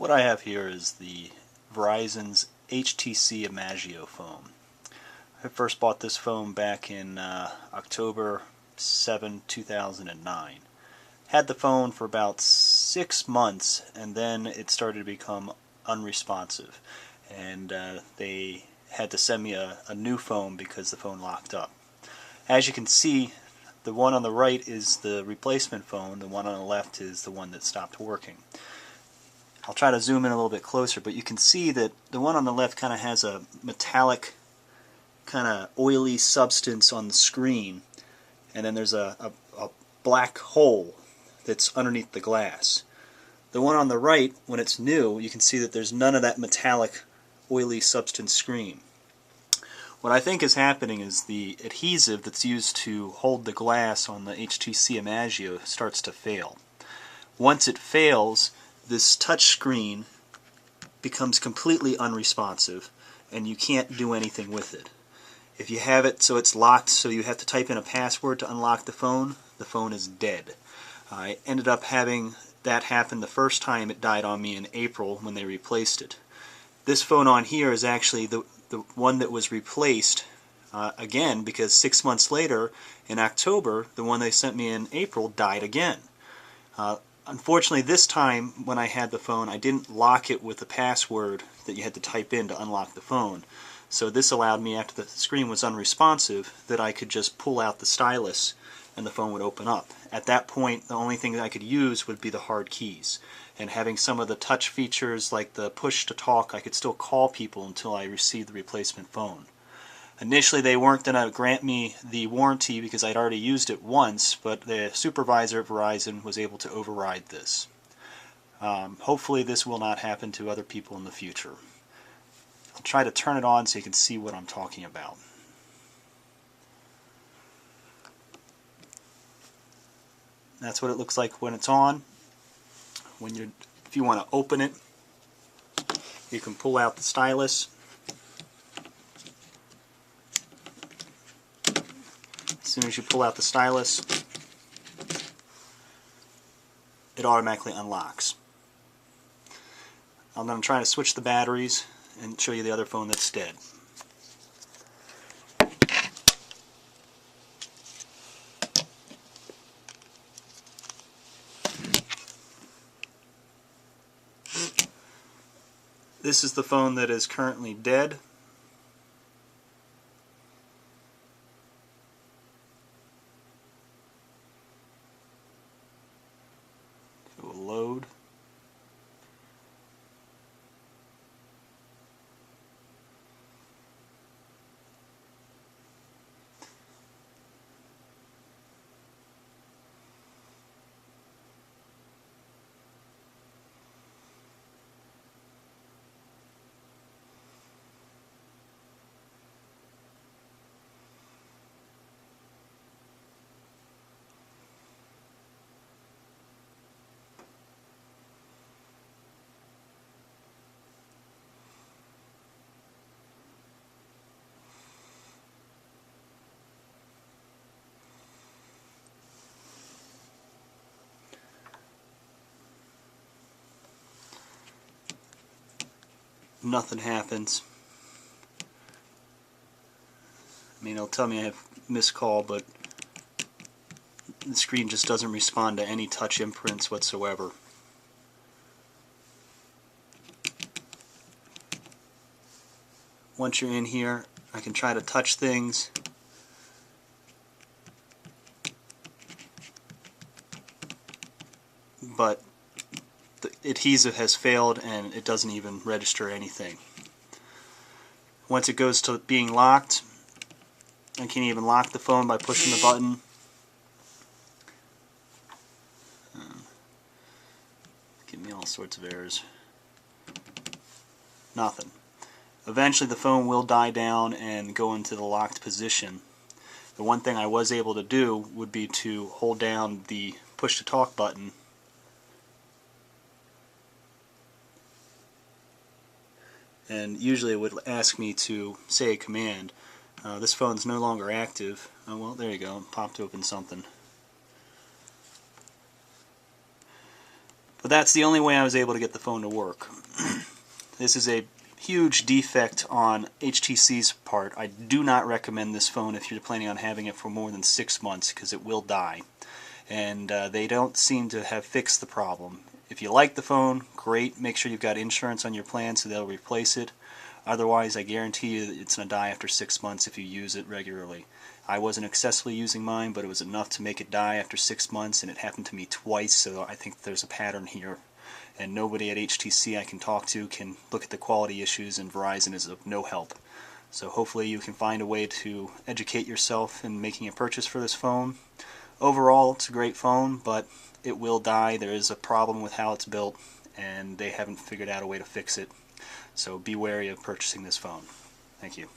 What I have here is the Verizon's HTC Imagio phone. I first bought this phone back in October 2009. Had the phone for about 6 months, and then it started to become unresponsive, and they had to send me a new phone because the phone locked up. As you can see, the one on the right is the replacement phone, the one on the left is the one that stopped working. I'll try to zoom in a little bit closer, but you can see that the one on the left kind of has a metallic, kind of oily substance on the screen, and then there's a black hole that's underneath the glass. The one on the right, when it's new, you can see that there's none of that metallic, oily substance screen. What I think is happening is the adhesive that's used to hold the glass on the HTC Imagio starts to fail. Once it fails, this touch screen becomes completely unresponsive and you can't do anything with it. If you have it so it's locked, so you have to type in a password to unlock the phone is dead. I ended up having that happen the first time it died on me in April when they replaced it. This phone on here is actually the one that was replaced again, because 6 months later in October the one they sent me in April died again. Unfortunately, this time when I had the phone, I didn't lock it with a password that you had to type in to unlock the phone. So this allowed me, after the screen was unresponsive, that I could just pull out the stylus and the phone would open up. At that point, the only thing that I could use would be the hard keys. And having some of the touch features like the push to talk, I could still call people until I received the replacement phone. Initially, they weren't going to grant me the warranty because I'd already used it once, but the supervisor at Verizon was able to override this. Hopefully this will not happen to other people in the future. I'll try to turn it on so you can see what I'm talking about. That's what it looks like when it's on. If you want to open it, you can pull out the stylus. As soon as you pull out the stylus, it automatically unlocks. I'm going to try to switch the batteries and show you the other phone that's dead. This is the phone that is currently dead. It will load. Nothing happens. I mean, it'll tell me I have missed call, but the screen just doesn't respond to any touch imprints whatsoever. Once you're in here, I can try to touch things. But the adhesive has failed and it doesn't even register anything. Once it goes to being locked, I can't even lock the phone by pushing the button. Give me all sorts of errors. Nothing. Eventually the phone will die down and go into the locked position. The one thing I was able to do would be to hold down the push to talk button and usually it would ask me to say a command. This phone's no longer active. Oh, well, there you go. It popped open something. But that's the only way I was able to get the phone to work. This is a huge defect on HTC's part. I do not recommend this phone if you're planning on having it for more than 6 months, because it will die. And they don't seem to have fixed the problem. If you like the phone, great. Make sure you've got insurance on your plan so they'll replace it. Otherwise, I guarantee you it's going to die after 6 months if you use it regularly. I wasn't excessively using mine, but it was enough to make it die after 6 months, and it happened to me twice, so I think there's a pattern here. And nobody at HTC I can talk to can look at the quality issues, and Verizon is of no help. So hopefully you can find a way to educate yourself in making a purchase for this phone. Overall, it's a great phone, but it will die. There is a problem with how it's built, and they haven't figured out a way to fix it. So be wary of purchasing this phone. Thank you.